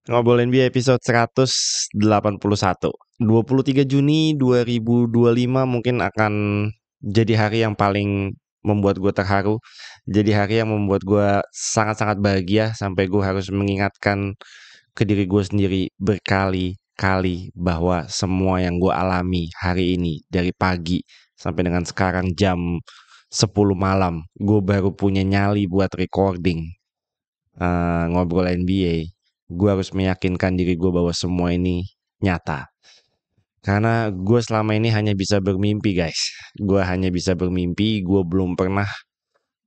Ngobrolin NBA episode 181. 23 Juni 2025 mungkin akan jadi hari yang paling membuat gue terharu. Jadi hari yang membuat gue sangat-sangat bahagia sampai gue harus mengingatkan ke diri gue sendiri berkali-kali bahwa semua yang gue alami hari ini dari pagi sampai dengan sekarang jam 10 malam, gue baru punya nyali buat recording ngobrol NBA. Gue harus meyakinkan diri gue bahwa semua ini nyata. Karena gue selama ini hanya bisa bermimpi, guys. Gue hanya bisa bermimpi. Gue belum pernah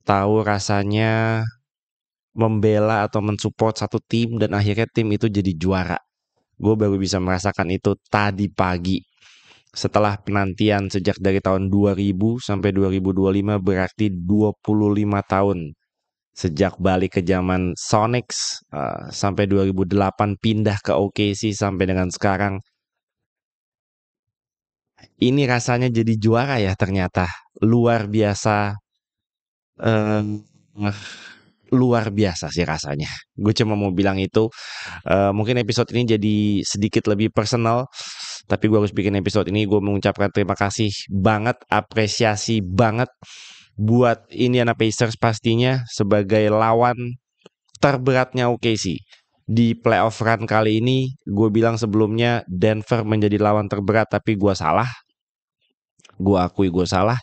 tahu rasanya membela atau mensupport satu tim dan akhirnya tim itu jadi juara. Gue baru bisa merasakan itu tadi pagi. Setelah penantian sejak dari tahun 2000 sampai 2025 berarti 25 tahun. Sejak balik ke zaman Sonics sampai 2008 pindah ke OKC sampai dengan sekarang. Ini rasanya jadi juara ya ternyata. Luar biasa. eh, Luar biasa sih rasanya. Gue cuma mau bilang itu. Mungkin episode ini jadi sedikit lebih personal. Tapi gue harus bikin episode ini. Gue mengucapkan terima kasih banget. Apresiasi banget. Buat Indiana Pacers pastinya sebagai lawan terberatnya OKC. Di playoff run kali ini, gue bilang sebelumnya Denver menjadi lawan terberat, tapi gue salah. Gue akui gue salah.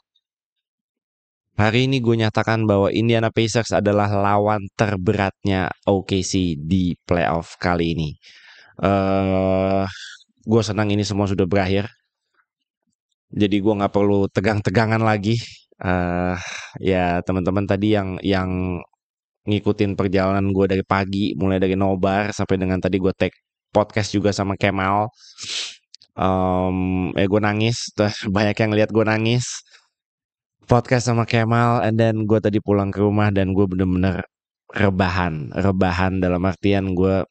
Hari ini gue nyatakan bahwa Indiana Pacers adalah lawan terberatnya OKC di playoff kali ini. Gue senang ini semua sudah berakhir. Jadi gue nggak perlu tegang-tegangan lagi. Uh, Ya teman-teman tadi yang ngikutin perjalanan gue dari pagi, mulai dari nobar sampai dengan tadi gue take podcast juga sama Kemal. Gue nangis, banyak yang lihat gue nangis. Podcast sama Kemal, and then gue tadi pulang ke rumah dan gue bener-bener rebahan dalam artian gue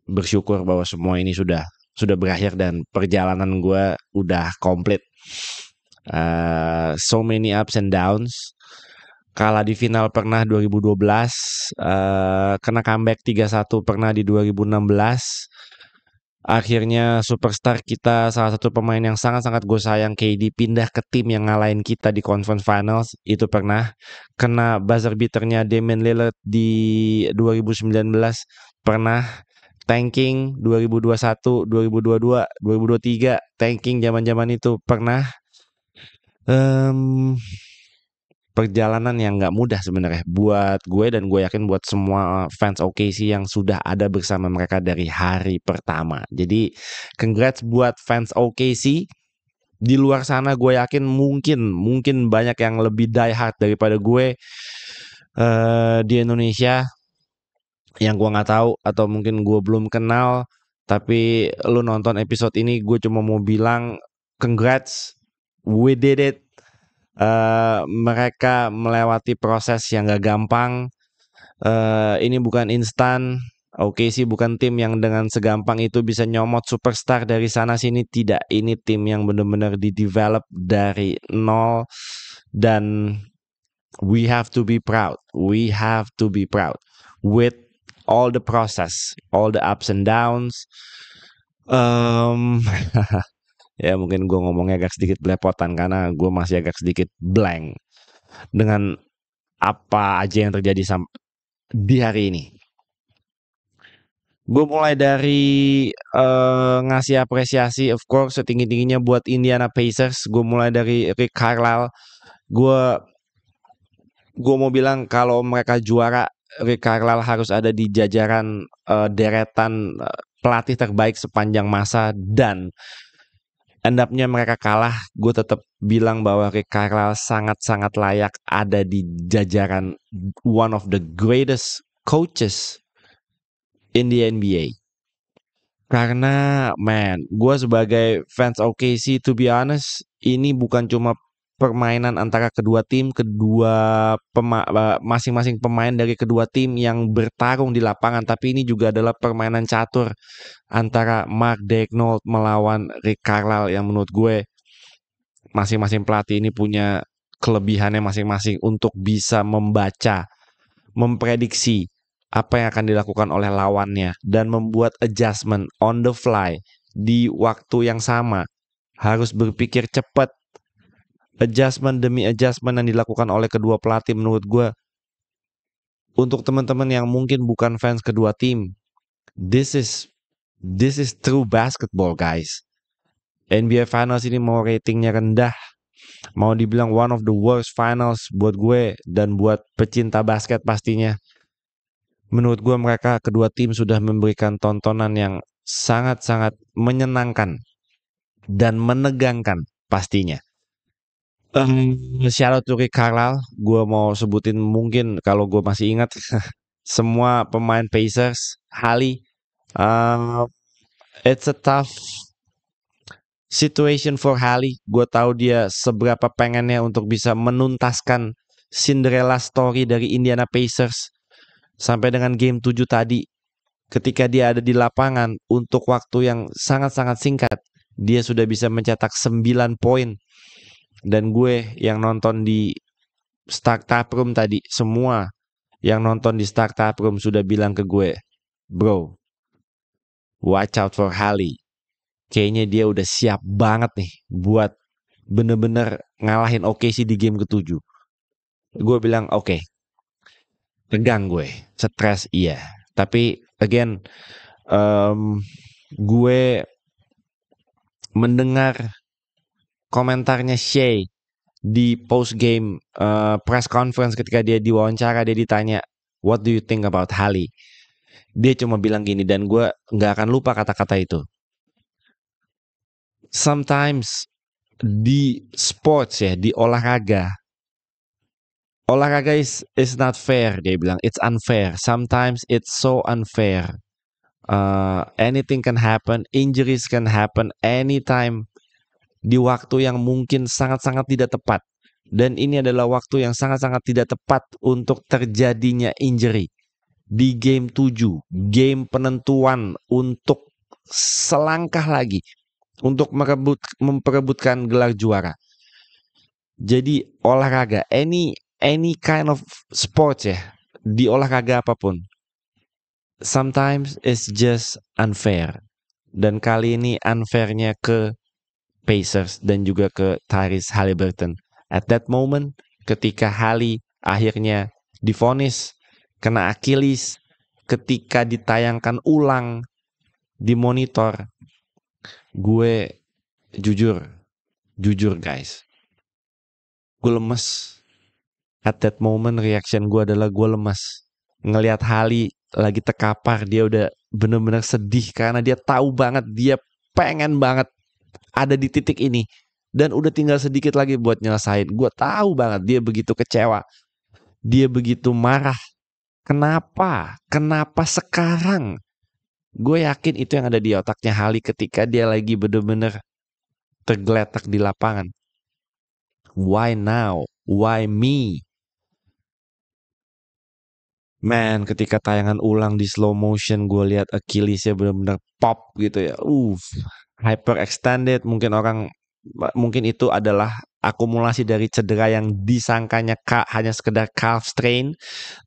bersyukur bahwa semua ini sudah berakhir dan perjalanan gue udah komplit. So many ups and downs. Kalah di final pernah 2012, kena comeback 3-1 pernah di 2016. Akhirnya superstar kita, salah satu pemain yang sangat-sangat gue sayang, KD, pindah ke tim yang ngalahin kita di conference finals. Itu pernah. Kena buzzer beaternya Damian Lillard di 2019. Pernah. Tanking 2021, 2022, 2023. Tanking zaman-zaman itu pernah. Perjalanan yang nggak mudah sebenarnya buat gue dan gue yakin buat semua fans OKC yang sudah ada bersama mereka dari hari pertama. Jadi congrats buat fans OKC. Di luar sana gue yakin mungkin banyak yang lebih die hard daripada gue di Indonesia yang gue nggak tahu atau mungkin gue belum kenal. Tapi lu nonton episode ini, gue cuma mau bilang congrats, we did it. Mereka melewati proses yang gak gampang. Ini bukan instan. Oke sih, bukan tim yang dengan segampang itu bisa nyomot superstar dari sana sini. Tidak, ini tim yang benar-benar di-develop dari nol. Dan we have to be proud. We have to be proud with all the process, all the ups and downs. Ya mungkin gue ngomongnya agak sedikit belepotan karena gue masih agak sedikit blank dengan apa aja yang terjadi di hari ini. Gue mulai dari ngasih apresiasi, of course, setinggi-tingginya buat Indiana Pacers. Gue mulai dari Rick Carlisle. Gue mau bilang kalau mereka juara, Rick Carlisle harus ada di jajaran deretan pelatih terbaik sepanjang masa. Dan end up-nya mereka kalah, gue tetap bilang bahwa Rick Carlisle sangat-sangat layak ada di jajaran one of the greatest coaches in the NBA. Karena, man, gue sebagai fans OKC, to be honest, ini bukan cuma permainan antara kedua tim, masing-masing pemain dari kedua tim yang bertarung di lapangan, tapi ini juga adalah permainan catur antara Mark Daigneault melawan Rick Carlisle yang menurut gue masing-masing pelatih ini punya kelebihannya masing-masing untuk bisa membaca, memprediksi apa yang akan dilakukan oleh lawannya dan membuat adjustment on the fly di waktu yang sama. Harus berpikir cepat. Adjustment demi adjustment yang dilakukan oleh kedua pelatih menurut gue. Untuk teman-teman yang mungkin bukan fans kedua tim, this is true basketball, guys. NBA Finals ini mau ratingnya rendah, mau dibilang one of the worst finals buat gue dan buat pecinta basket pastinya. Menurut gue mereka kedua tim sudah memberikan tontonan yang sangat-sangat menyenangkan dan menegangkan pastinya. Shout out to Rick Carlisle, gue mau sebutin mungkin kalau gue masih ingat semua pemain Pacers, Hali. It's a tough situation for Hali. Gue tahu dia seberapa pengennya untuk bisa menuntaskan Cinderella story dari Indiana Pacers sampai dengan game 7 tadi. Ketika dia ada di lapangan untuk waktu yang sangat-sangat singkat, dia sudah bisa mencetak 9 poin. Dan gue yang nonton di Startup Room tadi, semua yang nonton di Startup Room sudah bilang ke gue, bro, watch out for Hali. Kayaknya dia udah siap banget nih buat bener-bener ngalahin OKC di game ke-7. Gue bilang oke. Tegang gue, stres iya. Tapi again, gue mendengar komentarnya Shea di post game press conference ketika dia diwawancara, dia ditanya, what do you think about Hali? Dia cuma bilang gini, dan gue nggak akan lupa kata-kata itu. Sometimes di sports ya, di olahraga is not fair, dia bilang. It's unfair. Sometimes it's so unfair. Anything can happen, injuries can happen anytime di waktu yang mungkin sangat-sangat tidak tepat. Dan ini adalah waktu yang sangat-sangat tidak tepat untuk terjadinya injury. Di game 7, game penentuan untuk selangkah lagi untuk memperebutkan gelar juara. Jadi olahraga, any kind of sports ya, di olahraga apapun, sometimes it's just unfair. Dan kali ini unfairnya ke Pacers dan juga ke Tyrese Haliburton. At that moment, ketika Hali akhirnya divonis kena Achilles, ketika ditayangkan ulang di monitor, gue jujur guys, gue lemes. At that moment reaction gue adalah gue lemes. Ngelihat Hali lagi terkapar, dia udah bener-bener sedih karena dia tahu banget, dia pengen banget ada di titik ini dan udah tinggal sedikit lagi buat nyelesain. Gue tahu banget dia begitu kecewa, dia begitu marah. Kenapa sekarang? Gue yakin itu yang ada di otaknya Hali ketika dia lagi bener-bener tergeletak di lapangan. Why now? Why me? Man, ketika tayangan ulang di slow motion, gue lihat Achillesnya benar-benar pop gitu ya. Hyperextended. Mungkin itu adalah akumulasi dari cedera yang disangkanya hanya sekedar calf strain,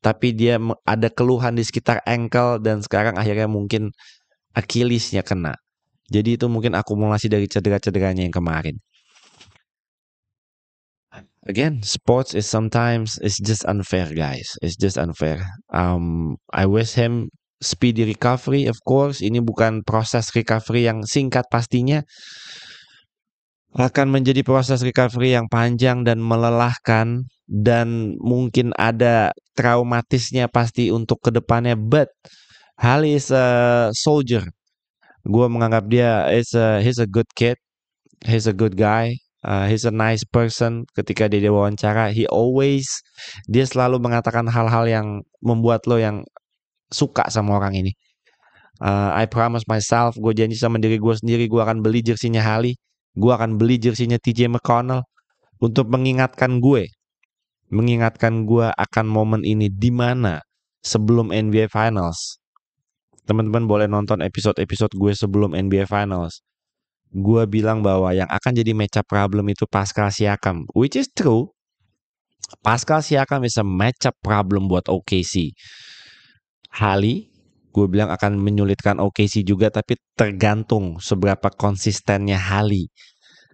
tapi dia ada keluhan di sekitar ankle dan sekarang akhirnya mungkin Achillesnya kena. Jadi itu mungkin akumulasi dari cedera-cederanya yang kemarin. Again, sports is sometimes it's just unfair, guys. It's just unfair. I wish him speedy recovery, of course. Ini bukan proses recovery yang singkat pastinya. Akan menjadi proses recovery yang panjang dan melelahkan dan mungkin ada traumatisnya pasti untuk kedepannya. But Hali is a soldier. Gue menganggap dia he's a good kid. He's a good guy. He's a nice person. Ketika dia diwawancara, dia selalu mengatakan hal-hal yang membuat lo yang suka sama orang ini. I promise myself, gue janji sama diri gue sendiri, gue akan beli jersinya Hali, gue akan beli jersinya TJ McConnell untuk mengingatkan gue akan momen ini di mana sebelum NBA Finals. Teman-teman boleh nonton episode-episode gue sebelum NBA Finals. Gue bilang bahwa yang akan jadi matchup problem itu Pascal Siakam, which is true. Pascal Siakam is a matchup problem buat OKC. Hali, gue bilang akan menyulitkan OKC juga, tapi tergantung seberapa konsistennya Hali.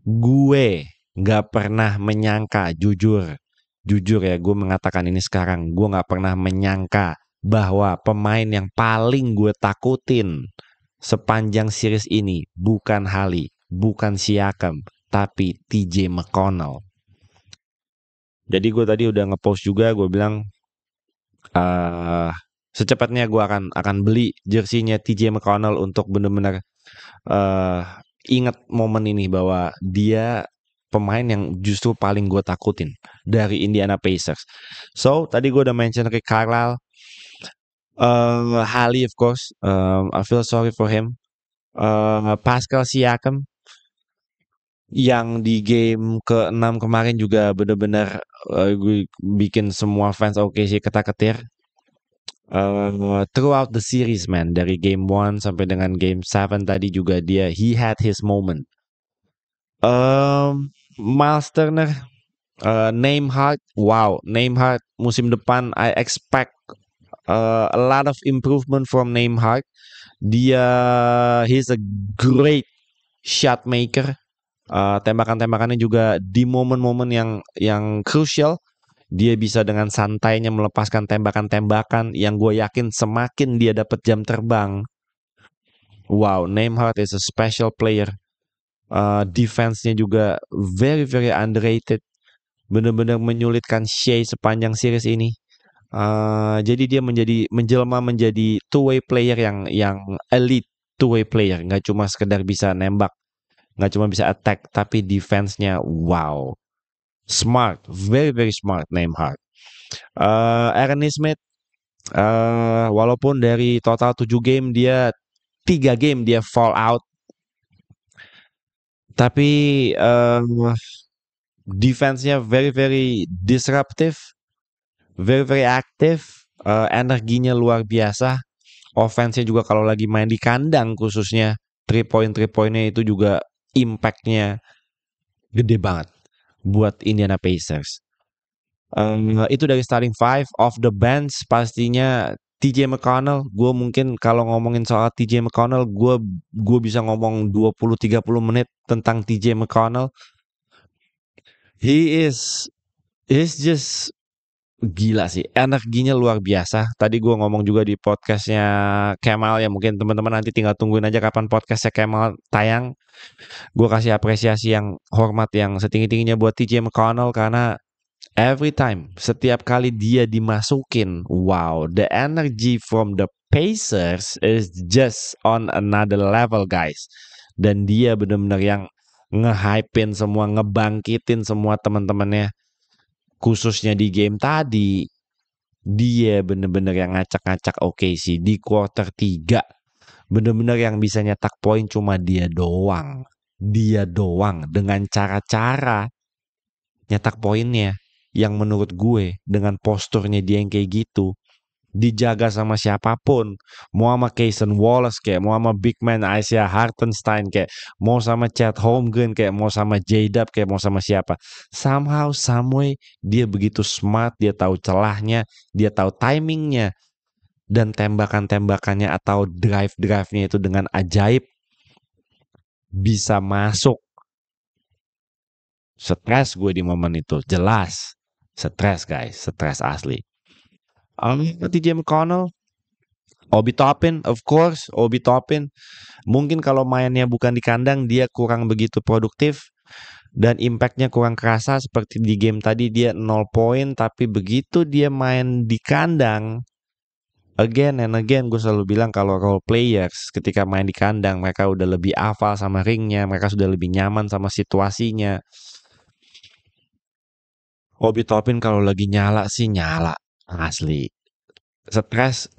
Gue nggak pernah menyangka, jujur ya, gue mengatakan ini sekarang, gue nggak pernah menyangka bahwa pemain yang paling gue takutin sepanjang series ini bukan Hali, bukan Siakam, tapi TJ McConnell. Jadi gue tadi udah ngepost juga, gue bilang eh secepatnya gue akan beli jersinya TJ McConnell untuk bener-bener eh ingat momen ini bahwa dia pemain yang justru paling gue takutin dari Indiana Pacers. So tadi gue udah mention Rick Carlisle, Hali of course, I feel sorry for him. Pascal Siakam yang di game ke-6 kemarin juga bener-bener gue bikin semua fans OKC ketar-ketir. Throughout the series man, dari game 1 sampai dengan game 7 tadi juga he had his moment. Miles Turner, Nembhard, wow, Nembhard musim depan I expect a lot of improvement from Nembhard. He's a great shot maker. Tembakan-tembakannya juga di momen-momen yang crucial, dia bisa dengan santainya melepaskan tembakan-tembakan yang gue yakin semakin dia dapat jam terbang. Wow, Nembhard is a special player. Defense-nya juga very very underrated. Benar-benar menyulitkan Shea sepanjang series ini. Jadi dia menjelma menjadi two-way player yang elite two-way player, nggak cuma sekedar bisa nembak, nggak cuma bisa attack, tapi defense-nya wow. Smart, very very smart Nembhard. Aaron Nesmith, walaupun dari total 7 game dia 3 game dia fall out, tapi defense-nya very very disruptive, very very active, energinya luar biasa. Offense-nya juga kalau lagi main di kandang khususnya, 3 point-nya itu juga impact-nya gede banget buat Indiana Pacers. Itu dari starting five. Off the bench pastinya TJ McConnell. Gue mungkin kalau ngomongin soal TJ McConnell, gue bisa ngomong 20-30 menit tentang TJ McConnell. He's just gila sih, energinya luar biasa. Tadi gue ngomong juga di podcastnya Kemal ya, mungkin teman-teman nanti tinggal tungguin aja kapan podcastnya Kemal tayang. Gue kasih apresiasi yang hormat yang setinggi-tingginya buat TJ McConnell karena every time, setiap kali dia dimasukin, wow, the energy from the Pacers is just on another level, guys. Dan dia benar-benar yang nge-hypein semua, ngebangkitin semua teman-temannya. Khususnya di game tadi, dia benar-benar yang ngacak-ngacak OKC di quarter 3. Benar-benar yang bisa nyetak poin cuma dia doang. Dia doang dengan cara-cara nyetak poinnya yang menurut gue dengan posturnya dia yang kayak gitu dijaga sama siapapun, mau sama Cason Wallace kayak, mau sama big man Isaiah Hartenstein kayak, mau sama Chet Holmgren kayak, mau sama J-Dub kayak, mau sama siapa, somehow someway dia begitu smart, dia tahu celahnya, dia tahu timingnya, dan tembakan-tembakannya atau drive-drive-nya itu dengan ajaib bisa masuk. Stres gue di momen itu, jelas. Stres guys, stres asli. TJ McConnell, Obi Toppin, of course, Obi Toppin. Mungkin kalau mainnya bukan di kandang, dia kurang begitu produktif. Dan impactnya kurang kerasa seperti di game tadi dia 0 poin. Tapi begitu dia main di kandang, again and again gue selalu bilang kalau role players ketika main di kandang, mereka udah lebih hafal sama ringnya, mereka sudah lebih nyaman sama situasinya. Obi Toppin kalau lagi nyala sih nyala, asli.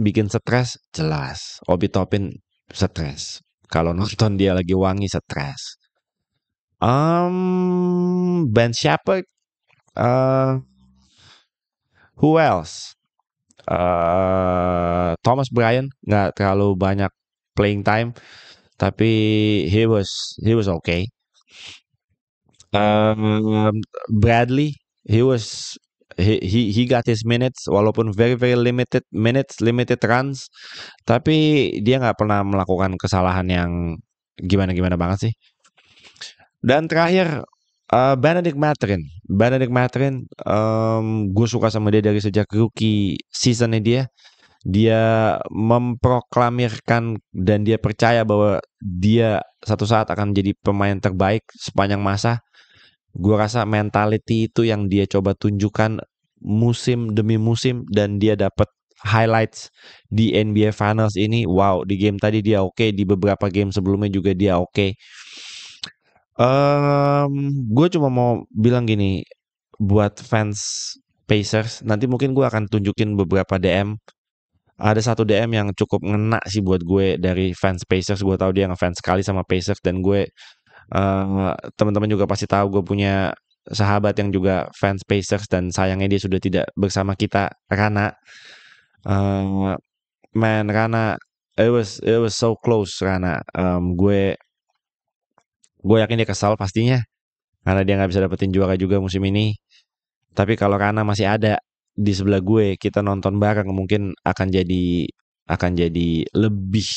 Bikin stres, jelas. Obi Toppin stres. Kalau nonton dia lagi wangi stres. Ben Shepherd, uh, who else? Thomas Bryant nggak terlalu banyak playing time, tapi he was okay. Bradley, he was he got his minutes walaupun very very limited minutes, limited runs, tapi dia nggak pernah melakukan kesalahan yang gimana-gimana banget sih. Dan terakhir Benedict Mathurin, gue suka sama dia dari sejak rookie seasonnya dia. Dia memproklamirkan dan dia percaya bahwa dia satu saat akan menjadi pemain terbaik sepanjang masa. Gue rasa mentality itu yang dia coba tunjukkan musim demi musim dan dia dapat highlights di NBA Finals ini. Wow, di game tadi dia oke, di beberapa game sebelumnya juga dia oke. Gue cuma mau bilang gini buat fans Pacers, nanti mungkin gue akan tunjukin beberapa DM. Ada satu DM yang cukup ngena sih buat gue dari fans Pacers. Gue tahu dia ngefans sekali sama Pacers dan gue teman-teman juga pasti tahu gue punya sahabat yang juga fans Pacers dan sayangnya dia sudah tidak bersama kita, Rana. Rana, it was so close, Rana. Gue yakin dia kesal pastinya karena dia nggak bisa dapetin juara juga musim ini. Tapi kalau Rana masih ada di sebelah gue, kita nonton bareng mungkin akan jadi lebih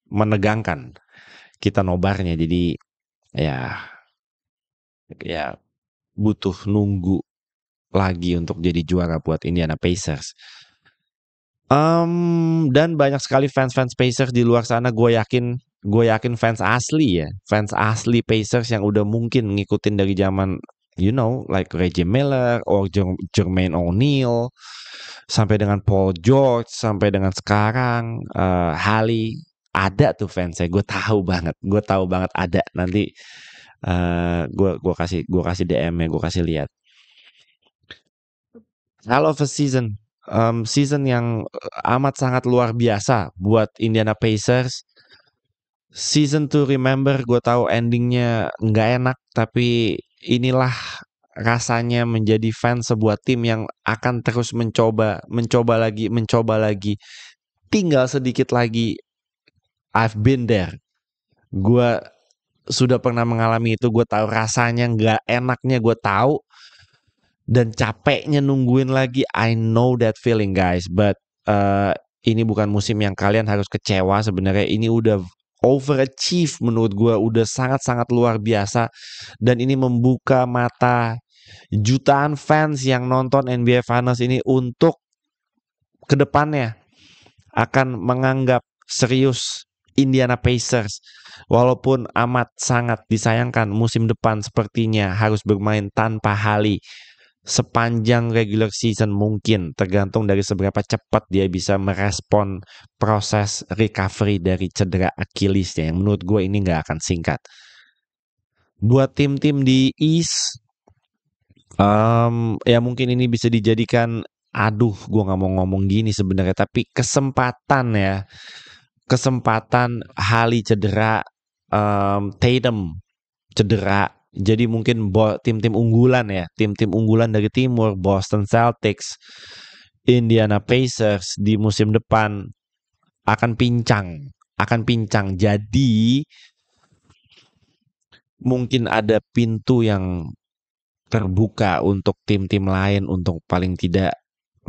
menegangkan kita nobarnya. Jadi ya butuh nunggu lagi untuk jadi juara buat Indiana Pacers. Dan banyak sekali fans Pacers di luar sana. Gue yakin fans asli Pacers yang udah mungkin ngikutin dari zaman like Reggie Miller or Jermaine O'Neal sampai dengan Paul George sampai dengan sekarang Hali, ada tuh fansnya. Gue tahu banget ada. Nanti gue kasih DM-nya, gue kasih lihat. Hell of a season. Season yang amat sangat luar biasa buat Indiana Pacers. Season to remember. Gue tahu endingnya nggak enak, tapi inilah rasanya menjadi fans sebuah tim yang akan terus mencoba lagi. Tinggal sedikit lagi. I've been there. Gue sudah pernah mengalami itu. Gue tahu rasanya nggak enaknya. Gue tahu. Dan capeknya nungguin lagi. I know that feeling, guys. But ini bukan musim yang kalian harus kecewa sebenarnya. Ini udah overachieve menurut gue. Udah sangat-sangat luar biasa. Dan ini membuka mata jutaan fans yang nonton NBA Finals ini untuk kedepannya akan menganggap serius Indiana Pacers. Walaupun amat sangat disayangkan musim depan sepertinya harus bermain tanpa Hali sepanjang regular season mungkin, tergantung dari seberapa cepat dia bisa merespon proses recovery dari cedera Achillesnya yang menurut gue ini nggak akan singkat. Buat tim-tim di East, ya mungkin ini bisa dijadikan, gue nggak mau ngomong gini sebenarnya, tapi kesempatan Hali cedera, Tatum cedera. Jadi mungkin tim-tim unggulan dari timur, Boston Celtics, Indiana Pacers di musim depan akan pincang. Jadi mungkin ada pintu yang terbuka untuk tim-tim lain untuk paling tidak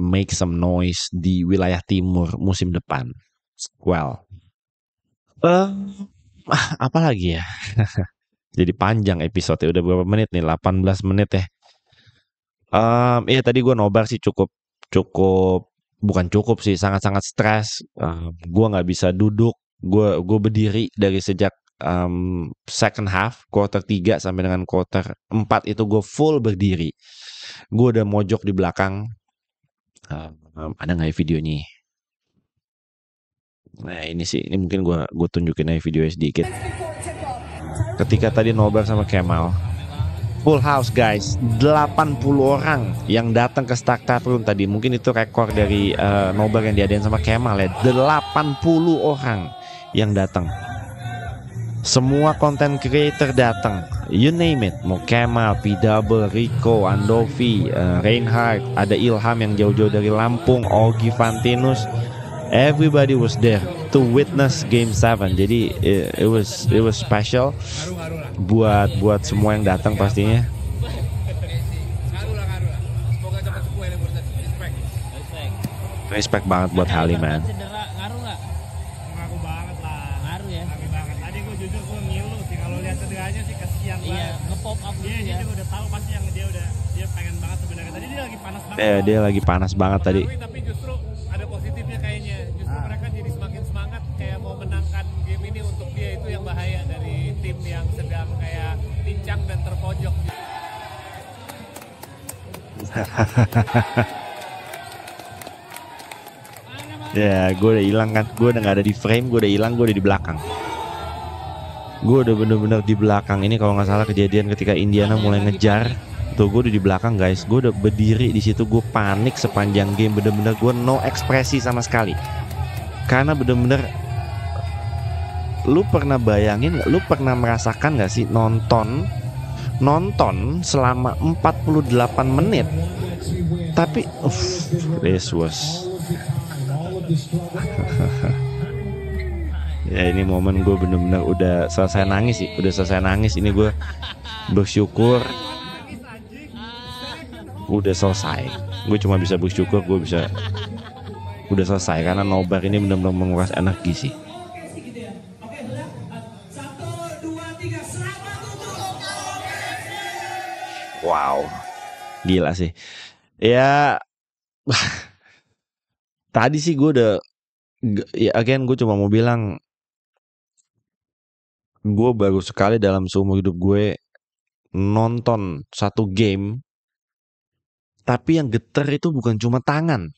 make some noise di wilayah timur musim depan. Well, apa lagi ya? Jadi panjang episode, udah berapa menit nih? 18 menit ya. Iya tadi gue nobar sih cukup bukan cukup sih, sangat-sangat stres. Gue nggak bisa duduk. Gue berdiri dari sejak second half, quarter 3 sampai dengan quarter 4 itu gue full berdiri. Gue udah mojok di belakang. Ada nggak ya videonya? Nah ini sih, ini mungkin gue tunjukin aja videonya sedikit. Ketika tadi nobar sama Kemal, full house guys, 80 orang yang datang ke Startup Room tadi. Mungkin itu rekor dari nobar yang diadain sama Kemal ya. 80 orang yang datang. Semua content creator datang, you name it. Mau Kemal, P-Double, Rico, Andovi, Reinhardt, ada Ilham yang jauh-jauh dari Lampung, Ogi Fantinus. Everybody was there to witness Game 7. Jadi it was special buat semua yang datang pastinya. Respect banget buat Ada Halim, korban man. cedera, ngaruh nggak? Ngaruh banget lah. Ngaruh ya. Ngaruh banget. Tadi gue jujur gue ngilu sih kalau lihat cederanya sih kasihan Iya, banget. nge-pop up Dia gitu dia ya. juga udah tahu pasti yang dia pengen banget sebenarnya. Tadi dia lagi panas banget. Dia lagi panas banget tadi. Mempengaruhi, tapi justru ada positifnya kayaknya. Justru mereka jadi semakin semangat kayak mau menangkan game ini untuk dia, itu yang bahaya dari tim yang sedang kayak pincang dan terpojok. Ya, gue udah hilang kan. Gue udah nggak ada di frame. Gue udah hilang. Gue udah di belakang. Gue udah bener-bener di belakang. Ini kalau nggak salah kejadian ketika Indiana mulai ngejar. Tuh gue udah di belakang, guys. Gue udah berdiri di situ. Gue panik sepanjang game. Bener-bener gue no ekspresi sama sekali. Karena bener-bener, lu pernah bayangin nggak? Lu pernah merasakan nggak sih nonton selama 48 menit? Tapi, this was ya ini momen gue bener-bener udah selesai nangis sih. Udah selesai nangis. Ini gue bersyukur udah selesai. Gue cuma bisa bersyukur gue bisa udah selesai. Karena nobar ini bener-bener menguras energi sih. Wow, gila sih. Ya, tadi sih gue udah, ya again gue cuma mau bilang, gue baru sekali dalam seumur hidup gue nonton satu game, tapi yang geter itu bukan cuma tangan.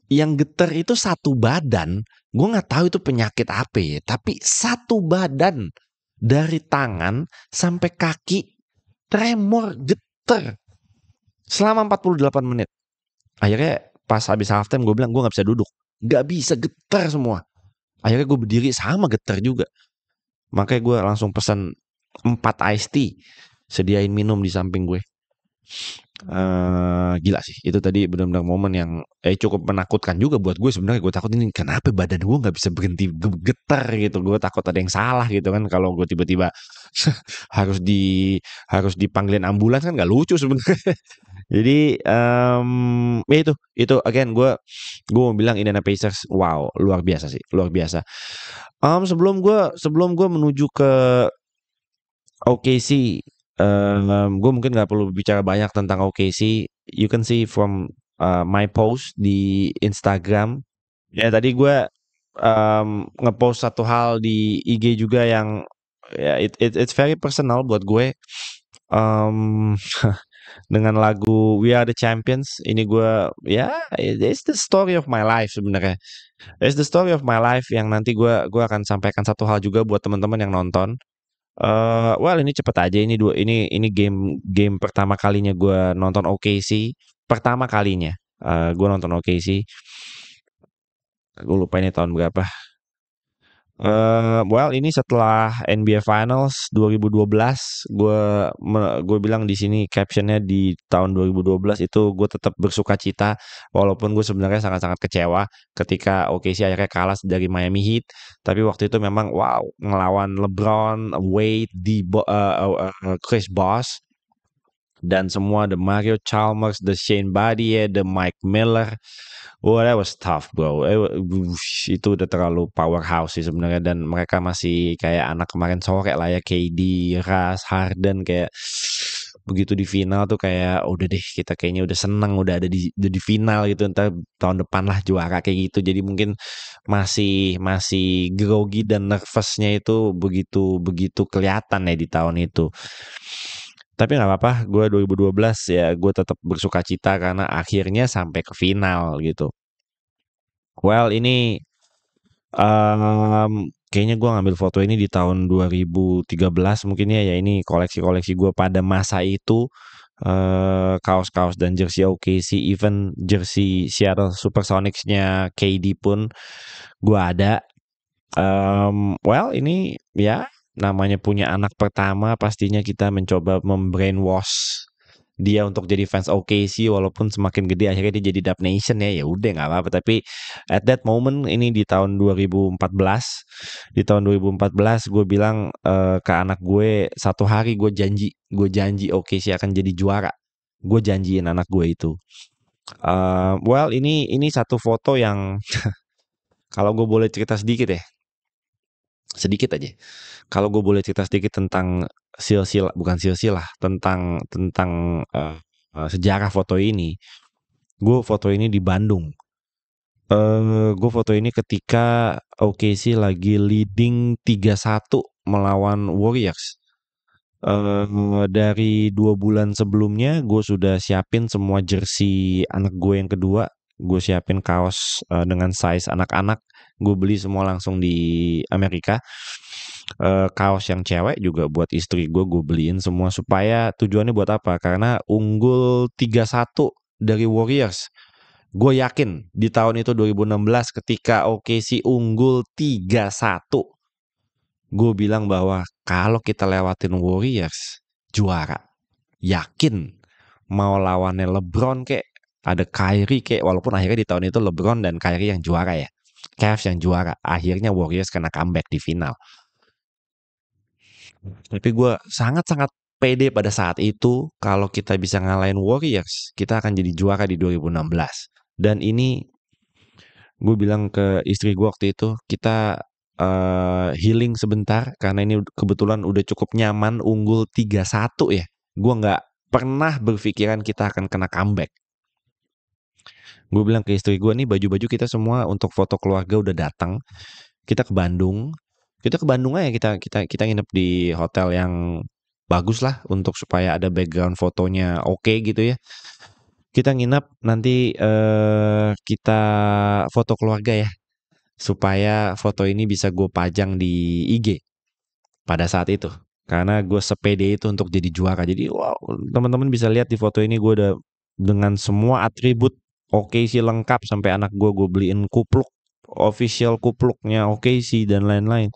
Yang geter itu satu badan. Gue nggak tahu itu penyakit apa ya, tapi satu badan dari tangan sampai kaki tremor, geter selama 48 menit. Akhirnya pas habis halftime gue bilang gue nggak bisa duduk, nggak bisa, getar semua. Akhirnya gue berdiri sama getar juga. Makanya gue langsung pesan 4 iced tea, sediain minum di samping gue. Gila sih, itu tadi benar-benar momen yang cukup menakutkan juga buat gue sebenarnya. Gue takut ini kenapa badan gue nggak bisa berhenti getar gitu. Gue takut ada yang salah gitu kan kalau gue tiba-tiba harus dipanggilin ambulans, kan nggak lucu sebenarnya. Jadi ya itu again gue mau bilang Indiana Pacers, wow, luar biasa sih, luar biasa. Sebelum gue menuju ke OKC, gue mungkin nggak perlu bicara banyak tentang OKC. You can see from my post di Instagram. Ya tadi gue ngepost satu hal di IG juga yang ya it's very personal buat gue. Dengan lagu We Are the Champions ini gue, ya it's the story of my life sebenarnya. It's the story of my life yang nanti gue akan sampaikan satu hal juga buat teman-teman yang nonton. Well ini cepet aja, ini game pertama kalinya gue nonton OKC, pertama kalinya gue nonton OKC. Gue lupa ini tahun berapa. Well ini setelah NBA Finals 2012, gue bilang di sini captionnya di tahun 2012 itu gue tetap bersuka cita walaupun gue sebenarnya sangat-sangat kecewa ketika OKC akhirnya kalah dari Miami Heat. Tapi waktu itu memang wow, ngelawan LeBron, Wade, Chris Bosh dan semua, the Mario Chalmers, the Shane Battier, the Mike Miller. Oh, that was tough, bro. Itu udah terlalu powerhouse sih sebenarnya, dan mereka masih kayak anak kemarin sore lah ya, KD, Russ, Harden, kayak begitu di final tuh kayak udah deh, kita kayaknya udah seneng udah ada di final gitu, ntar tahun depan lah juara kayak gitu. Jadi mungkin masih grogi dan nervousnya itu begitu kelihatan ya di tahun itu. Tapi nggak apa-apa, gue 2012 ya gue tetap bersuka cita karena akhirnya sampai ke final gitu. Well ini kayaknya gue ngambil foto ini di tahun 2013 mungkin ya. Ya ini koleksi-koleksi gue pada masa itu. Kaos-kaos dan jersey OKC, even jersey Seattle Supersonics-nya KD pun gue ada. Well ini ya namanya punya anak pertama, pastinya kita mencoba membrainwash dia untuk jadi fans OKC, walaupun semakin gede akhirnya dia jadi Dub Nation ya. Ya udah nggak apa-apa, tapi at that moment ini di tahun 2014 gue bilang ke anak gue, satu hari gue janji OKC akan jadi juara. Gue janjiin anak gue itu. Well, ini satu foto yang kalau gue boleh cerita sedikit ya, sedikit aja. Kalau gue boleh cerita sedikit tentang silsilah, bukan silsilah, tentang sejarah foto ini. Gue foto ini di Bandung. Gue foto ini ketika OKC lagi leading 3-1 melawan Warriors. Dari 2 bulan sebelumnya gue sudah siapin semua jersey anak gue yang kedua. Gue siapin kaos dengan size anak-anak. Gue beli semua langsung di Amerika. Kaos yang cewek juga buat istri gue beliin semua supaya tujuannya buat apa? Karena unggul 3-1 dari Warriors. Gue yakin di tahun itu 2016 ketika OKC unggul 3-1, gue bilang bahwa kalau kita lewatin Warriors juara. Yakin mau lawannya LeBron kek, ada Kyrie kek, walaupun akhirnya di tahun itu LeBron dan Kyrie yang juara ya. Cavs yang juara, akhirnya Warriors kena comeback di final. Tapi gue sangat-sangat pede pada saat itu kalau kita bisa ngalahin Warriors, kita akan jadi juara di 2016. Dan ini gue bilang ke istri gue waktu itu, kita healing sebentar karena ini kebetulan udah cukup nyaman unggul 3-1 ya. Gue nggak pernah berpikiran kita akan kena comeback. Gue bilang ke istri gue, nih baju-baju kita semua untuk foto keluarga udah datang. Kita ke Bandung. Kita ke Bandung aja, kita nginep di hotel yang bagus lah untuk supaya ada background fotonya oke gitu ya. Kita nginep nanti kita foto keluarga ya, supaya foto ini bisa gue pajang di IG pada saat itu. Karena gue sepede itu untuk jadi juara. Jadi wow, teman-teman bisa lihat di foto ini gue udah dengan semua atribut OKC lengkap, sampai anak gue beliin kupluk, official kupluknya OKC dan lain-lain.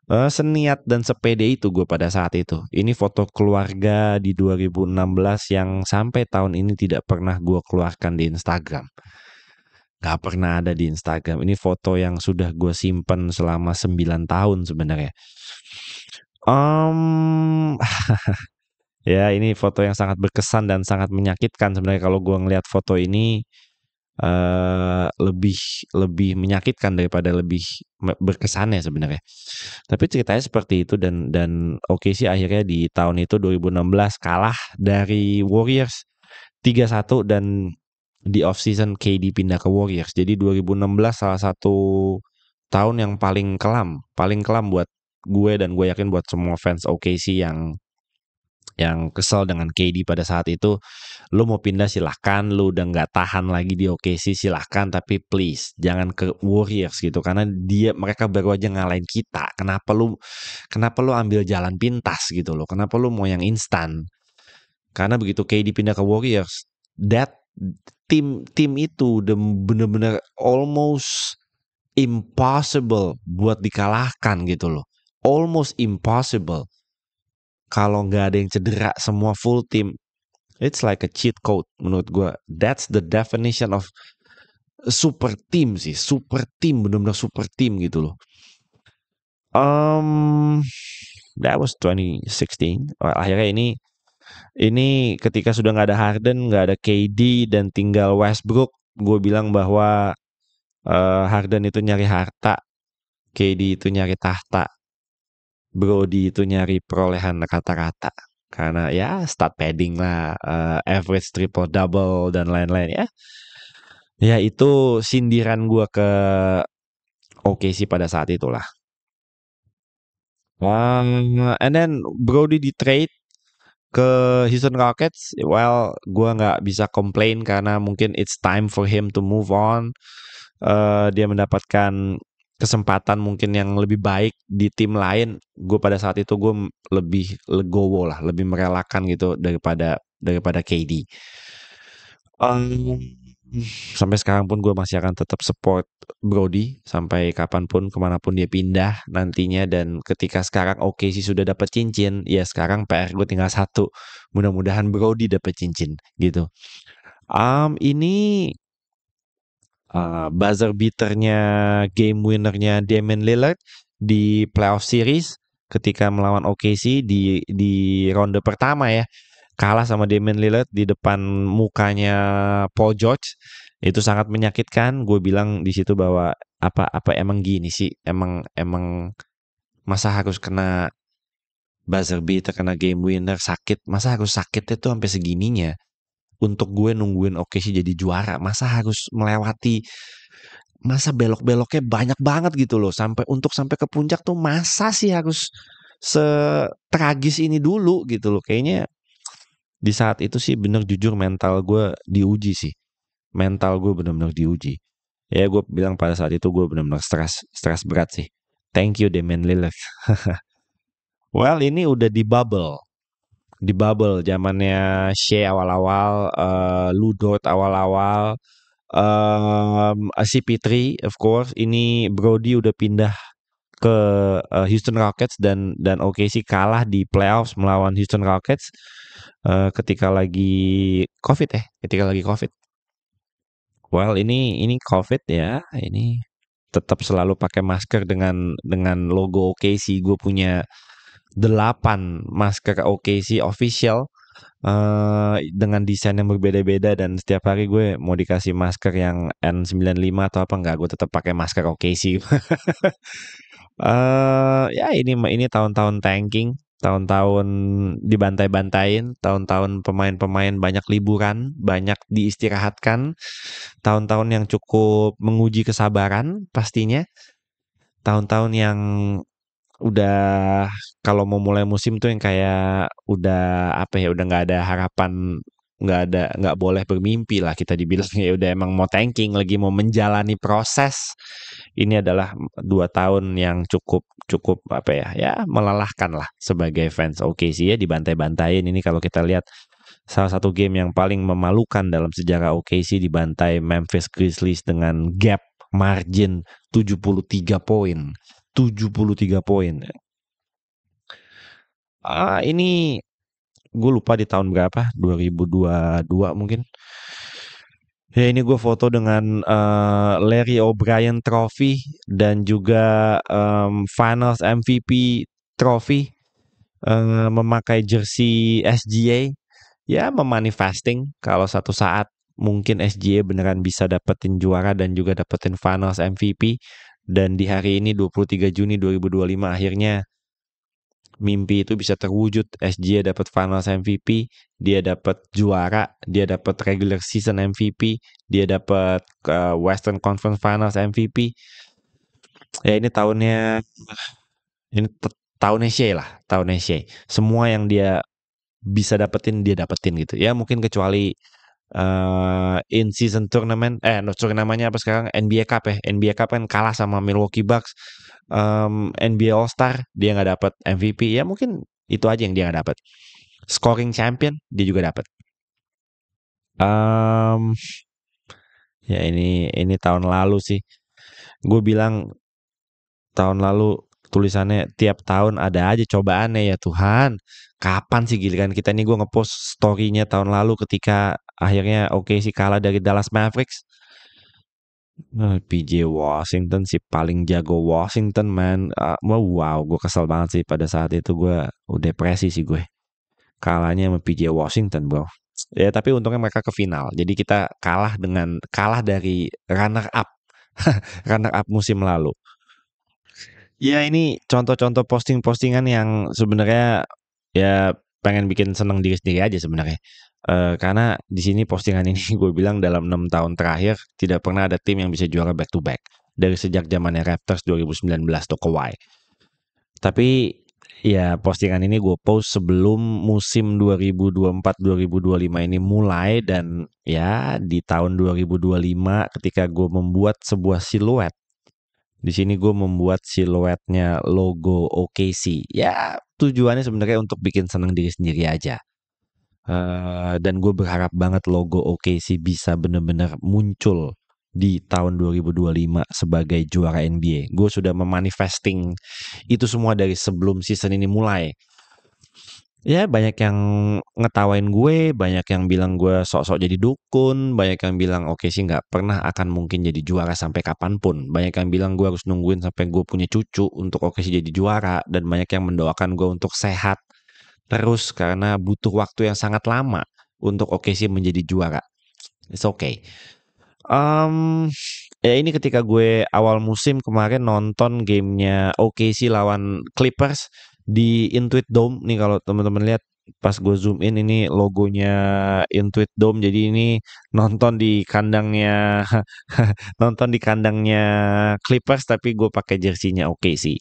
Seniat dan sepede itu gue pada saat itu. Ini foto keluarga di 2016 yang sampai tahun ini tidak pernah gue keluarkan di Instagram. Gak pernah ada di Instagram. Ini foto yang sudah gue simpen selama 9 tahun sebenarnya. Um, ya ini foto yang sangat berkesan dan sangat menyakitkan sebenarnya. Kalau gue ngelihat foto ini lebih lebih menyakitkan daripada lebih berkesannya sebenarnya. Tapi ceritanya seperti itu, dan oke sih akhirnya di tahun itu 2016 kalah dari Warriors 3-1, dan di off season KD pindah ke Warriors. Jadi 2016 salah satu tahun yang paling kelam buat gue, dan gue yakin buat semua fans OKC yang kesel dengan KD pada saat itu. Lu mau pindah silahkan, lu udah nggak tahan lagi di OKC silahkan, tapi please jangan ke Warriors gitu, karena mereka baru aja ngalahin kita. Kenapa lu ambil jalan pintas gitu loh? Kenapa lu mau yang instan? Karena begitu KD pindah ke Warriors, that tim itu udah bener-bener almost impossible buat dikalahkan gitu loh. Almost impossible. Kalau nggak ada yang cedera, semua full team, it's like a cheat code menurut gue. That's the definition of super team sih. Super team, benar-benar super team gitu loh. That was 2016. Akhirnya ini ketika sudah nggak ada Harden, nggak ada KD, dan tinggal Westbrook, gue bilang bahwa Harden itu nyari harta, KD itu nyari tahta, Brody itu nyari perolehan kata-kata. Karena ya stat padding lah, average triple double dan lain-lain ya. Ya itu sindiran gue ke OKC pada saat itulah. And then Brody di trade ke Houston Rockets. Well, gue nggak bisa complain karena mungkin it's time for him to move on. Dia mendapatkan kesempatan mungkin yang lebih baik di tim lain. Gue pada saat itu gue lebih legowo lah, lebih merelakan gitu daripada KD. Sampai sekarang pun gue masih akan tetap support Brody sampai kapanpun, kemanapun dia pindah nantinya. Dan ketika sekarang OKC sudah dapat cincin, ya sekarang PR gue tinggal satu, mudah-mudahan Brody dapat cincin gitu. Ini buzzer beaternya, game winnernya Damian Lillard di playoff series ketika melawan OKC di ronde pertama ya. kalah sama Damian Lillard di depan mukanya Paul George, itu sangat menyakitkan. Gue bilang di situ bahwa apa emang gini sih, emang emang masa harus kena buzzer beater, kena game winner, sakit, masa harus sakitnya tuh sampai segininya untuk gue nungguin OKC jadi juara, masa harus melewati, masa belok-beloknya banyak banget gitu loh, sampai ke puncak tuh masa sih harus setragis ini dulu gitu loh. Kayaknya di saat itu sih bener jujur mental gue diuji sih. Mental gue bener-bener diuji. Ya gue bilang pada saat itu gue bener-bener stres berat sih. Thank you Damian Lillard. Well ini udah di bubble zamannya Shea awal-awal, Ludort awal-awal, CP3 of course. Ini Brody udah pindah ke Houston Rockets dan OKC kalah di playoffs melawan Houston Rockets ketika lagi COVID ya, ketika lagi COVID. Well, ini COVID ya, ini tetap selalu pakai masker dengan logo OKC. Gue punya 8 masker OKC official dengan desain yang berbeda-beda dan setiap hari gue mau dikasih masker yang N95 atau apa enggak, gue tetap pakai masker OKC. Ya ini tahun-tahun tanking, tahun-tahun dibantai-bantain, tahun-tahun pemain-pemain banyak liburan, banyak diistirahatkan, tahun-tahun yang cukup menguji kesabaran pastinya, tahun-tahun yang udah kalau mau mulai musim tuh yang kayak udah apa ya, udah nggak ada harapan, nggak boleh bermimpi lah kita dibilang ya udah emang mau tanking, lagi mau menjalani proses. Ini adalah 2 tahun yang cukup cukup apa ya, ya melelahkan lah sebagai fans OKC ya, dibantai-bantain. Ini kalau kita lihat salah satu game yang paling memalukan dalam sejarah OKC, dibantai Memphis Grizzlies dengan gap margin 73 poin. 73 poin. Ini gue lupa di tahun berapa, 2022 mungkin. Ya ini gue foto dengan Larry O'Brien Trophy dan juga Finals MVP Trophy, memakai jersey SGA. Ya memanifesting kalau satu saat mungkin SGA beneran bisa dapetin juara dan juga dapetin Finals MVP. Dan di hari ini 23 Juni 2025 akhirnya mimpi itu bisa terwujud. SGA dapat Finals MVP, dia dapat juara, dia dapat regular season MVP, dia dapat Western Conference Finals MVP. Ya ini tahunnya Shea lah, tahunnya Shea. Semua yang dia bisa dapetin dia dapetin gitu. Ya mungkin kecuali in season tournament, no, sorry namanya apa sekarang, NBA Cup ya. NBA Cup kan kalah sama Milwaukee Bucks. NBA All Star dia nggak dapat MVP, ya mungkin itu aja yang dia nggak dapat. Scoring champion dia juga dapat. Ya ini tahun lalu sih. Gue bilang tahun lalu tulisannya tiap tahun ada aja cobaannya ya Tuhan. Kapan sih giliran kita nih, gue ngepost story-nya tahun lalu ketika akhirnya OKC kalah dari Dallas Mavericks. PJ Washington sih paling jago Washington man. Wow, gue kesel banget sih pada saat itu, gue depresi sih gue. Kalahnya sama PJ Washington bro. Ya tapi untungnya mereka ke final. Jadi kita kalah dari runner up. Runner up musim lalu. Ya ini contoh-contoh posting-postingan yang sebenarnya ya pengen bikin seneng diri sendiri aja sebenarnya. Karena di sini postingan ini gue bilang dalam 6 tahun terakhir tidak pernah ada tim yang bisa juara back to back dari sejak zamannya Raptors 2019 tuh Kawhi. Tapi ya postingan ini gue post sebelum musim 2024-2025 ini mulai, dan ya di tahun 2025 ketika gue membuat sebuah siluet. Di sini gue membuat siluetnya logo OKC. Ya tujuannya sebenarnya untuk bikin seneng diri sendiri aja. Dan gue berharap banget logo OKC bisa benar-benar muncul di tahun 2025 sebagai juara NBA. Gue sudah memanifesting itu semua dari sebelum season ini mulai. Ya banyak yang ngetawain gue, banyak yang bilang gue sok-sok jadi dukun, banyak yang bilang oke sih nggak pernah akan mungkin jadi juara sampai kapanpun. Banyak yang bilang gue harus nungguin sampai gue punya cucu untuk oke sih jadi juara, dan banyak yang mendoakan gue untuk sehat terus karena butuh waktu yang sangat lama untuk OKC menjadi juara. It's okay. Um, Ya ini ketika gue awal musim kemarin nonton gamenya OKC lawan Clippers di Intuit Dome nih, kalau teman-teman lihat pas gue zoom in ini logonya Intuit Dome, jadi ini nonton di kandangnya nonton di kandangnya Clippers tapi gue pakai jersinya OKC.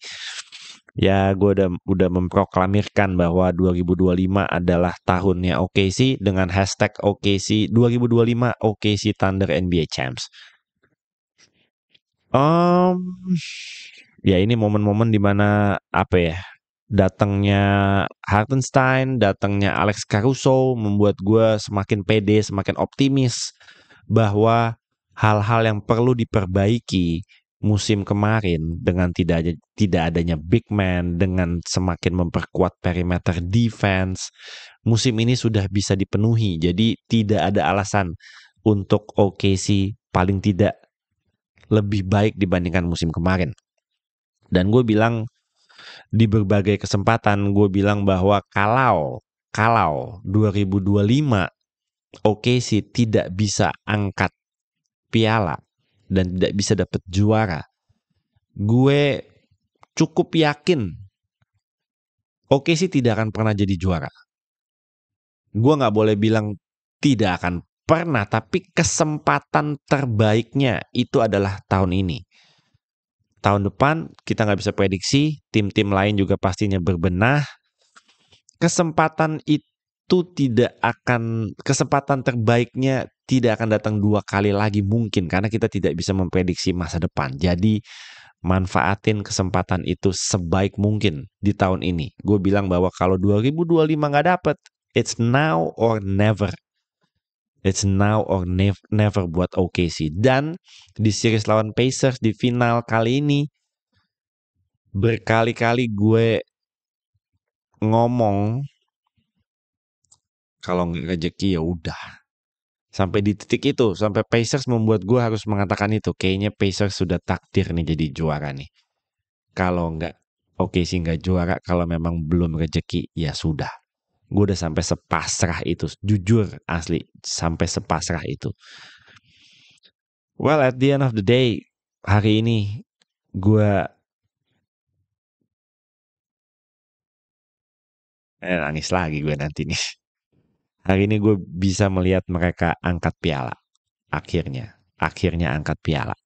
Ya gue udah memproklamirkan bahwa 2025 adalah tahunnya OKC dengan hashtag OKC 2025 OKC Thunder NBA Champs. Um, Ya ini momen-momen di mana apa ya, datangnya Hartenstein, datangnya Alex Caruso membuat gue semakin pede, semakin optimis bahwa hal-hal yang perlu diperbaiki musim kemarin dengan tidak adanya big man, dengan semakin memperkuat perimeter defense, musim ini sudah bisa dipenuhi. Jadi tidak ada alasan untuk OKC paling tidak lebih baik dibandingkan musim kemarin. Dan gue bilang di berbagai kesempatan, gue bilang bahwa kalau 2025 OKC tidak bisa angkat piala dan tidak bisa dapat juara, gue cukup yakin OKC tidak akan pernah jadi juara. Gue nggak boleh bilang tidak akan pernah, tapi kesempatan terbaiknya itu adalah tahun ini. Tahun depan kita nggak bisa prediksi, tim-tim lain juga pastinya berbenah. Kesempatan terbaiknya tidak akan datang 2 kali lagi mungkin, karena kita tidak bisa memprediksi masa depan. Jadi manfaatin kesempatan itu sebaik mungkin di tahun ini. Gue bilang bahwa kalau 2025 nggak dapet, it's now or never. It's now or never buat OKC. Dan di series lawan Pacers di final kali ini, berkali-kali gue ngomong kalau nggak rezeki ya udah. Sampai di titik itu, sampai Pacers membuat gue harus mengatakan itu. Kayaknya Pacers sudah takdir nih jadi juara nih. Kalau nggak OKC nggak juara, kalau memang belum rezeki ya sudah. Gue udah sampai sepasrah itu, jujur asli, sampai sepasrah itu. Well, at the end of the day, hari ini gue nangis lagi gue nanti nih. Hari ini gue bisa melihat mereka angkat piala. Akhirnya angkat piala.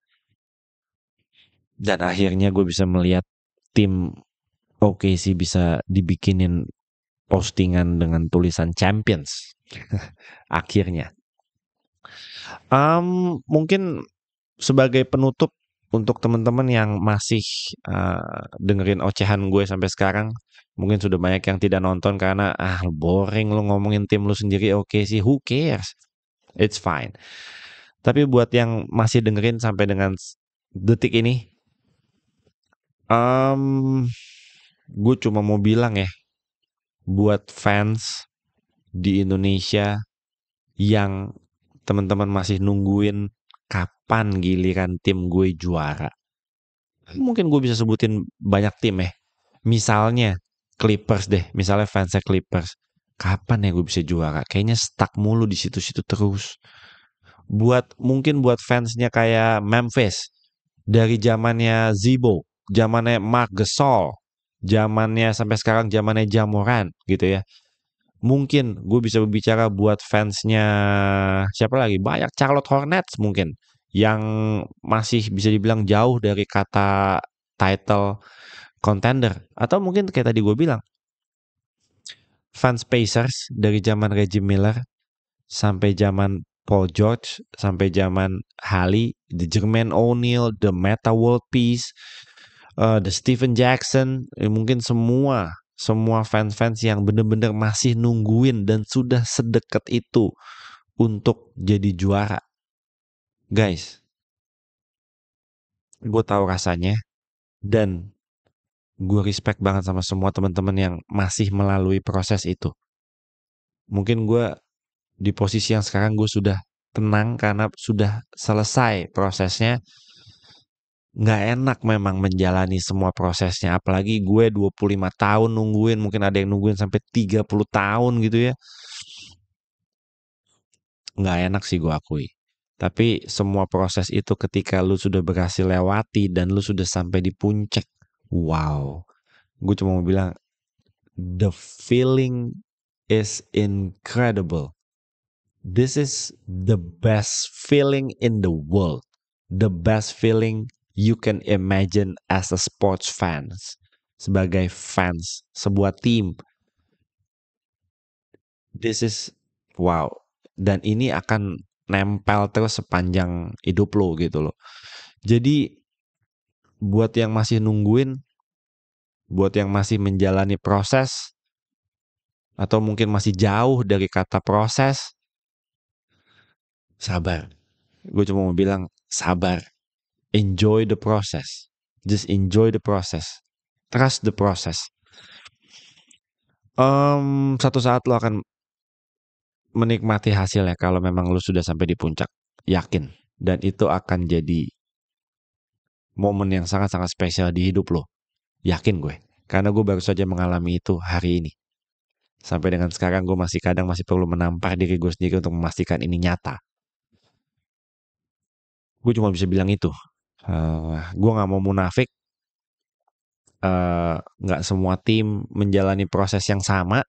Dan akhirnya gue bisa melihat tim OKC bisa dibikinin postingan dengan tulisan Champions. Akhirnya. Mungkin sebagai penutup untuk teman-teman yang masih dengerin ocehan gue sampai sekarang, mungkin sudah banyak yang tidak nonton karena boring lu ngomongin tim lu sendiri. Oke sih, who cares? It's fine. Tapi buat yang masih dengerin sampai dengan detik ini, gue cuma mau bilang ya, buat fans di Indonesia yang teman-teman masih nungguin kapan giliran tim gue juara. Mungkin gue bisa sebutin banyak tim ya. Misalnya Clippers deh, misalnya fansnya Clippers. Kapan ya gue bisa juara? Kayaknya stuck mulu di situ-situ terus. Mungkin buat fansnya kayak Memphis, dari zamannya Zibo, zamannya Marc Gasol, zamannya sampai sekarang zamannya Ja Morant gitu ya. Mungkin gue bisa berbicara buat fansnya siapa lagi? Banyak, Charlotte Hornets mungkin yang masih bisa dibilang jauh dari kata title contender. Atau mungkin kayak tadi gue bilang, fans Pacers dari zaman Reggie Miller sampai zaman Paul George, sampai zaman Hali, the Jermaine O'Neal, the Metta World Peace, the Stephen Jackson, mungkin semua fans-fans yang benar-benar masih nungguin dan sudah sedekat itu untuk jadi juara. Guys, gue tahu rasanya dan gue respect banget sama semua teman-teman yang masih melalui proses itu. Mungkin gue di posisi yang sekarang gue sudah tenang karena sudah selesai prosesnya. nggak enak memang menjalani semua prosesnya. Apalagi gue 25 tahun nungguin, mungkin ada yang nungguin sampai 30 tahun gitu ya. Nggak enak sih gue akui. Tapi semua proses itu ketika lu sudah berhasil lewati dan lu sudah sampai di puncak, wow. Gue cuma mau bilang, the feeling is incredible. This is the best feeling in the world. The best feeling you can imagine as a sports fans. Sebagai fans sebuah tim. This is wow. Dan ini akan nempel terus sepanjang hidup lo gitu loh. Jadi buat yang masih nungguin, buat yang masih menjalani proses, atau mungkin masih jauh dari kata proses, sabar. Gue cuma mau bilang sabar. Enjoy the process. Just enjoy the process. Trust the process. Satu saat lo akan menikmati hasilnya kalau memang lo sudah sampai di puncak. Yakin. Dan itu akan jadi momen yang sangat-sangat spesial di hidup lo. Yakin gue. Karena gue baru saja mengalami itu hari ini. Sampai dengan sekarang gue masih kadang masih perlu menampar diri gue sendiri untuk memastikan ini nyata. Gue cuma bisa bilang itu. Gue gak mau munafik. Nggak semua tim menjalani proses yang sama.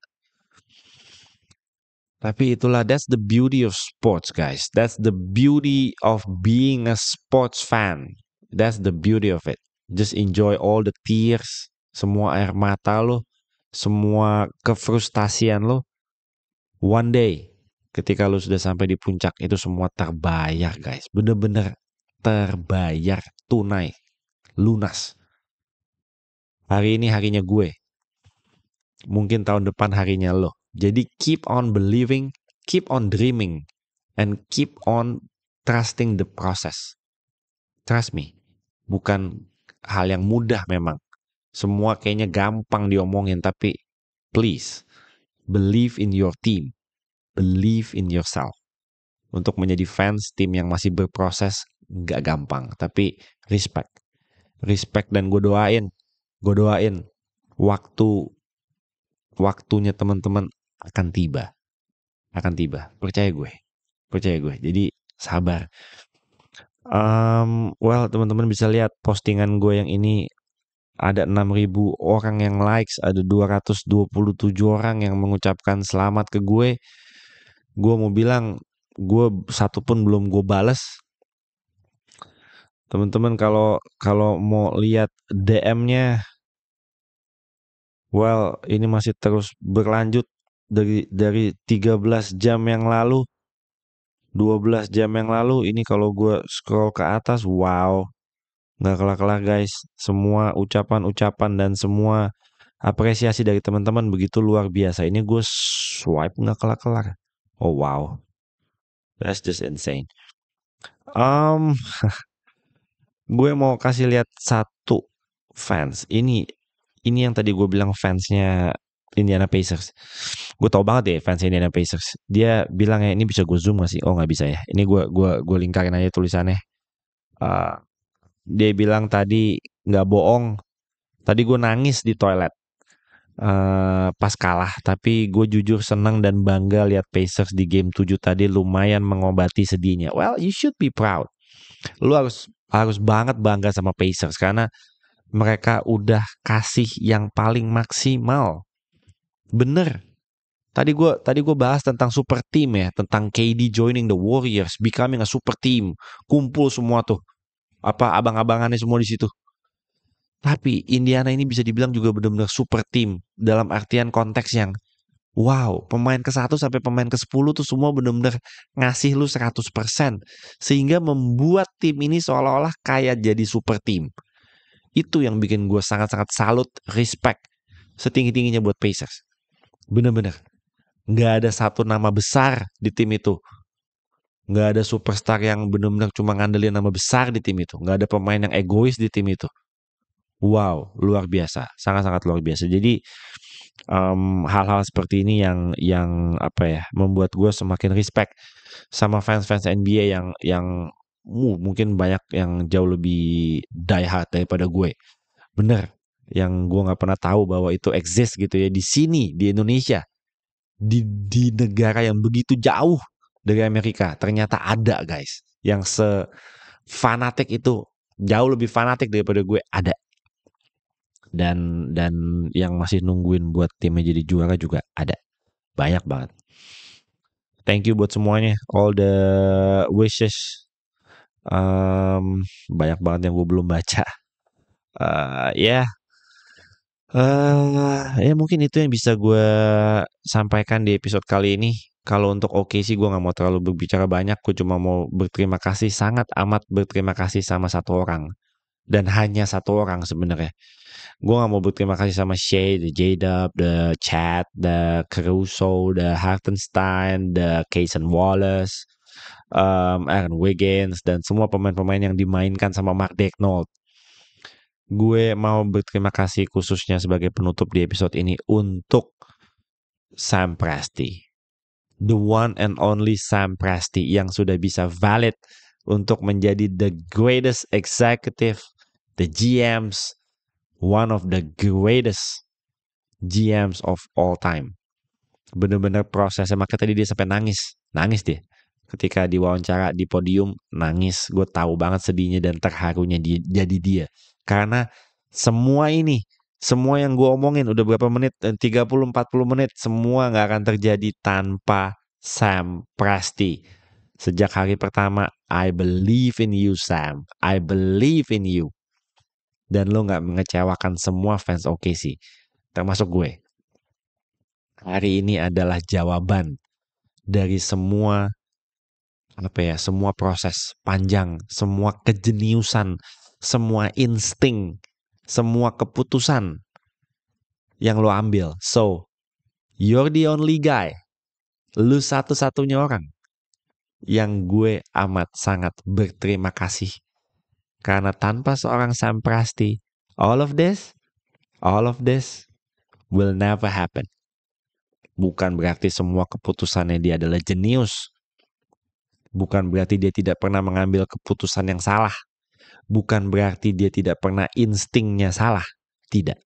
Tapi itulah, that's the beauty of sports, guys. That's the beauty of being a sports fan. That's the beauty of it. Just enjoy all the tears, semua air mata lo, semua kefrustasian lo. One day, ketika lo sudah sampai di puncak, itu semua terbayar, guys. Bener-bener terbayar, tunai, lunas. Hari ini harinya gue. Mungkin tahun depan harinya lo. Jadi keep on believing, keep on dreaming, and keep on trusting the process. Trust me. Bukan hal yang mudah memang. Semua kayaknya gampang diomongin, tapi please, believe in your team. Believe in yourself. Untuk menjadi fans tim yang masih berproses, gak gampang. Tapi respect. Respect, dan gue doain waktunya teman-teman akan tiba. Percaya gue. Jadi sabar. Well, teman-teman bisa lihat postingan gue yang ini ada 6.000 orang yang likes, ada 227 orang yang mengucapkan selamat ke gue. Gue mau bilang, gue satu pun belum gue bales. Teman-teman kalau mau lihat DM-nya, well, ini masih terus berlanjut dari 13 jam yang lalu, 12 jam yang lalu. Ini kalau gue scroll ke atas, wow, nggak kelar-kelar, guys. Semua ucapan-ucapan dan semua apresiasi dari teman-teman begitu luar biasa. Ini gue swipe nggak kelar-kelar. Oh wow, that's just insane. Gue mau kasih lihat satu fans. Ini yang tadi gue bilang fansnya Indiana Pacers. Gue tau banget deh fans Indiana Pacers. Dia bilang ya, ini bisa gue zoom gak sih? Oh nggak bisa ya. Ini gue lingkarin aja tulisannya. Dia bilang tadi nggak bohong. Tadi gue nangis di toilet pas kalah. Tapi gue jujur senang dan bangga lihat Pacers di game 7 tadi lumayan mengobati sedihnya. Well, you should be proud. Lu harus banget bangga sama Pacers karena mereka udah kasih yang paling maksimal. Bener. Tadi gue bahas tentang super team ya, tentang KD joining the Warriors, becoming a super team. Kumpul semua tuh. Abang-abangannya semua di situ. Tapi Indiana ini bisa dibilang juga benar-benar super team dalam artian konteks yang wow, pemain ke-1 sampai pemain ke-10 tuh semua benar-benar ngasih lu 100%. Sehingga membuat tim ini seolah-olah kayak jadi super team. Itu yang bikin gue sangat-sangat salut, respect setinggi-tingginya buat Pacers. Bener-bener. Gak ada satu nama besar di tim itu. Gak ada superstar yang bener-bener cuma ngandelin nama besar di tim itu. Gak ada pemain yang egois di tim itu. Wow, luar biasa, sangat-sangat luar biasa. Jadi hal-hal seperti ini yang apa ya, membuat gue semakin respect sama fans-fans NBA yang mungkin banyak yang jauh lebih die hard daripada gue. Bener, yang gue nggak pernah tahu bahwa itu exist gitu ya di sini di Indonesia, di negara yang begitu jauh dari Amerika ternyata ada guys yang fanatik itu, jauh lebih fanatik daripada gue, ada. Dan yang masih nungguin buat timnya jadi juara juga ada, banyak banget. Thank you buat semuanya, all the wishes. Banyak banget yang gue belum baca. Ya, ya mungkin itu yang bisa gue sampaikan di episode kali ini. Kalau untuk OKC gue nggak mau terlalu berbicara banyak, gue cuma mau berterima kasih, sangat amat berterima kasih sama satu orang. Dan hanya satu orang sebenarnya. Gue gak mau berterima kasih sama Shea, the J-Dub, the Chad, the Caruso, the Hartenstein, the Cason Wallace, Aaron Wiggins, dan semua pemain-pemain yang dimainkan sama Mark Daigneault. Gue mau berterima kasih khususnya sebagai penutup di episode ini untuk Sam Presti. The one and only Sam Presti yang sudah bisa valid untuk menjadi the greatest executive, the GMs, one of the greatest GMs of all time. Bener-bener prosesnya, makanya tadi dia sampai nangis dia ketika diwawancara di podium, nangis. Gue tahu banget sedihnya dan terharunya dia karena semua yang gue omongin udah berapa menit, 30-40 menit, semua gak akan terjadi tanpa Sam Presti. Sejak hari pertama, I believe in you Sam, I believe in you. Dan lo gak mengecewakan semua fans OKC, termasuk gue. Hari ini adalah jawaban dari semua semua proses panjang, semua kejeniusan, semua insting, semua keputusan yang lo ambil. So, you're the only guy. Lu satu-satunya orang yang gue amat sangat berterima kasih. Karena tanpa seorang Sam Presti, all of this will never happen. Bukan berarti semua keputusannya dia adalah jenius. Bukan berarti dia tidak pernah mengambil keputusan yang salah. Bukan berarti dia tidak pernah instingnya salah. Tidak.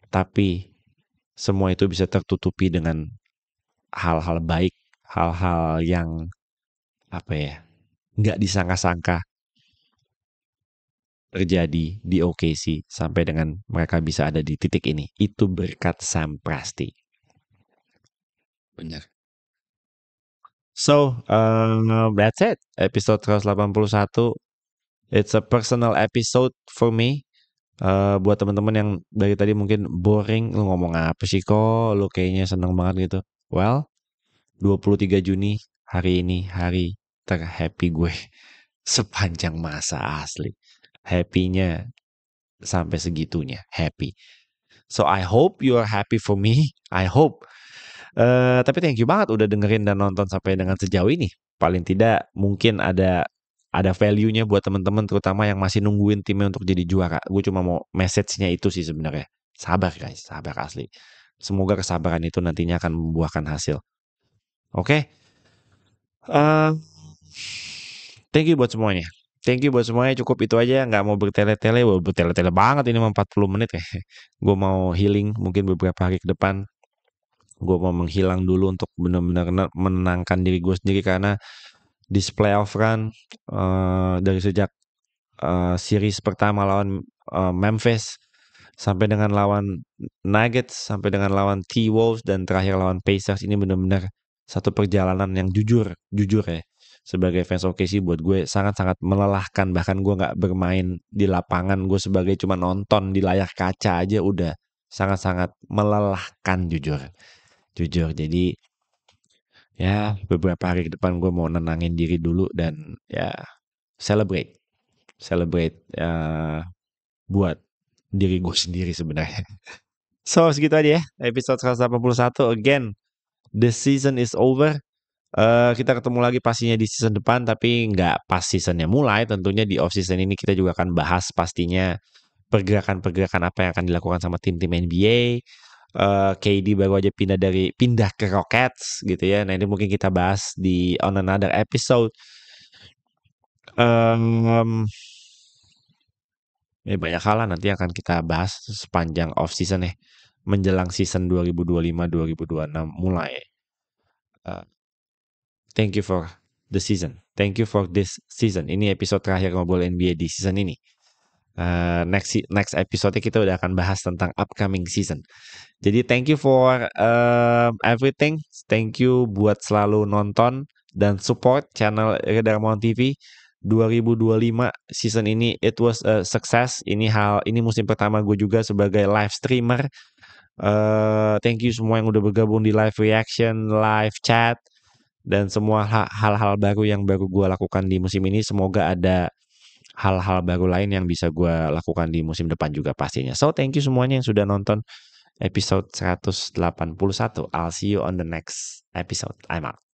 Tapi semua itu bisa tertutupi dengan hal-hal baik, hal-hal yang nggak disangka-sangka terjadi di OKC sampai dengan mereka bisa ada di titik ini. Itu berkat Sam Presti. Benar. So, that's it. Episode 181. It's a personal episode for me. Buat teman-teman yang dari tadi mungkin boring, lu ngomong apa sih kok, lu kayaknya seneng banget gitu. Well, 23 Juni, hari ini hari terhappy gue sepanjang masa asli. Happy-nya sampai segitunya, happy. So I hope you are happy for me. I hope. Tapi thank you banget udah dengerin dan nonton sampai dengan sejauh ini. Paling tidak mungkin ada value-nya buat teman-teman, terutama yang masih nungguin timnya untuk jadi juara. Gue cuma mau message-nya itu sih sebenarnya. Sabar guys, sabar asli. Semoga kesabaran itu nantinya akan membuahkan hasil. Oke. Thank you buat semuanya. Cukup itu aja. Nggak mau bertele-tele. Bertele-tele banget ini 40 menit ya. Gue mau healing mungkin beberapa hari ke depan. Gue mau menghilang dulu untuk benar-benar menenangkan diri gue sendiri, karena di playoff run dari sejak series pertama lawan Memphis sampai dengan lawan Nuggets, sampai dengan lawan T-Wolves, dan terakhir lawan Pacers, ini benar-benar satu perjalanan yang jujur ya, sebagai fans OKC buat gue sangat-sangat melelahkan. Bahkan gue nggak bermain di lapangan, gue sebagai cuma nonton di layar kaca aja udah sangat-sangat melelahkan jujur. Jadi ya beberapa hari ke depan gue mau nenangin diri dulu dan ya celebrate buat diri gue sendiri sebenarnya. So segitu aja ya episode 181. Again, the season is over. Kita ketemu lagi pastinya di season depan, tapi nggak pas seasonnya mulai. Tentunya di off season ini kita juga akan bahas pastinya pergerakan-pergerakan apa yang akan dilakukan sama tim-tim NBA. KD baru aja pindah ke Rockets gitu ya. Nah ini mungkin kita bahas on another episode. Em, banyak hal lah nanti akan kita bahas sepanjang off season ya. Menjelang season 2025-2026 mulai. Eh, Thank you for the season. Thank you for this season. Ini episode terakhir Ngobrol NBA di season ini. Next episode kita udah akan bahas tentang upcoming season. Jadi thank you for everything. Thank you buat selalu nonton dan support channel Darmon TV. 2025 season ini it was a success. Ini musim pertama gue juga sebagai live streamer. Thank you semua yang udah bergabung di live reaction, live chat, dan semua hal-hal baru yang baru gue lakukan di musim ini. Semoga ada hal-hal baru lain yang bisa gue lakukan di musim depan juga pastinya. So thank you semuanya yang sudah nonton episode 181. I'll see you on the next episode. I'm out.